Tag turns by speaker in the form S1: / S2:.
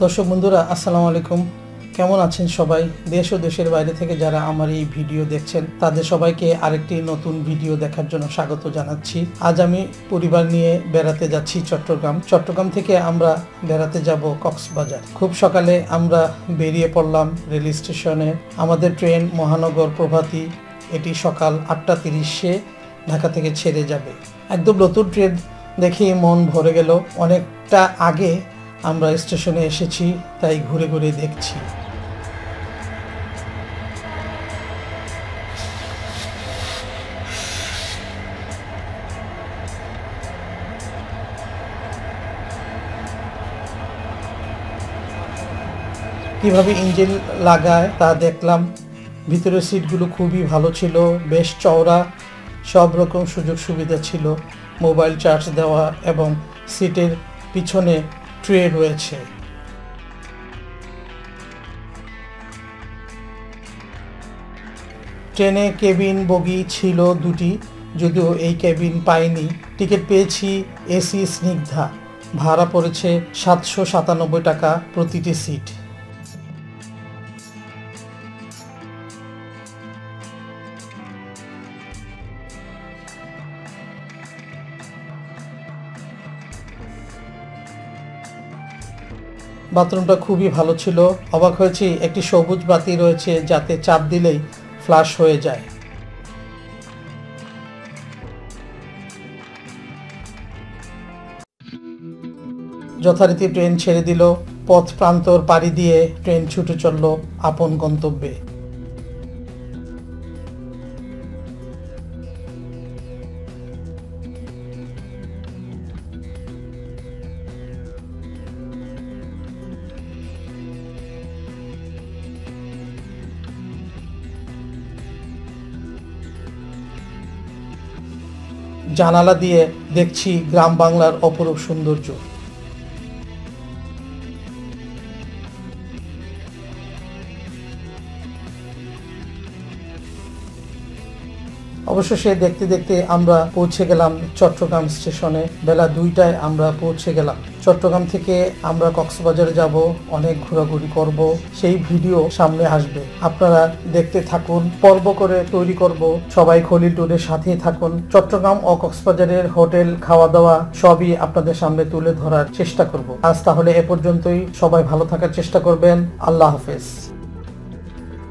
S1: দর্শক বন্ধুরা আসসালামু আলাইকুম, কেমন আছেন সবাই? দেশ ও দেশের বাইরে থেকে যারা আমার এই ভিডিও দেখছেন তাদের সবাইকে আরেকটি নতুন ভিডিও দেখার জন্য স্বাগত জানাচ্ছি। আজ আমি পরিবার নিয়ে বেড়াতে যাচ্ছি চট্টগ্রাম থেকে আমরা বেড়াতে যাব কক্সবাজার। খুব সকালে আমরা বেরিয়ে পড়লাম রেল স্টেশনে। আমাদের ট্রেন মহানগর প্রভাতী, এটি সকাল 8:30-এ ঢাকা থেকে ছেড়ে যাবে। একদম নতুন ট্রেন দেখে মন ভরে গেল। অনেকটা আগে আমরা স্টেশনে এসেছি, তাই ঘুরে ঘুরে দেখছি। কিভাবে ইঞ্জিন লাগায় তা দেখলাম। ভিতরের সিটগুলো খুবই ভালো ছিল, বেশ চওড়া, সব রকম সুযোগ সুবিধা ছিল। মোবাইল চার্জ দেওয়া এবং সিটের পিছনে ট্রে রয়েছে। ট্রেনে কেবিন বগি ছিল দুটি, যদিও এই কেবিন পাইনি। টিকিট পেয়েছি এসি স্নিগ্ধা, ভাড়া পড়েছে 797 টাকা প্রতিটি সিট। বাথরুমটা খুবই ভালো ছিল। অবাক হয়েছি, একটি সবুজ বাতি রয়েছে যাতে চাপ দিলেই ফ্ল্যাশ হয়ে যায়। যথারীতি ট্রেন ছেড়ে দিল। পথ প্রান্তর পাড়ি দিয়ে ট্রেন ছুটে চলল আপন গন্তব্যে। জানালা দিয়ে দেখছি গ্রাম বাংলার অপরূপ সৌন্দর্য। অবশেষে দেখতে দেখতে আমরা পৌঁছে গেলাম চট্টগ্রাম স্টেশনে। বেলা 2টায় আমরা পৌঁছে গেলাম। চট্টগ্রাম থেকে আমরা কক্সবাজারে যাব, অনেক ঘোরাঘুরি করব, সেই ভিডিও সামনে আসবে। আপনারা দেখতে থাকুন, পর্ব করে তৈরি করব। সবাই খলিল ট্যুরের সাথেই থাকুন। চট্টগ্রাম ও কক্সবাজারের হোটেল, খাওয়া দাওয়া সবই আপনাদের সামনে তুলে ধরার চেষ্টা করব। আজ তাহলে এ পর্যন্তই। সবাই ভালো থাকার চেষ্টা করবেন। আল্লাহ হাফেজ।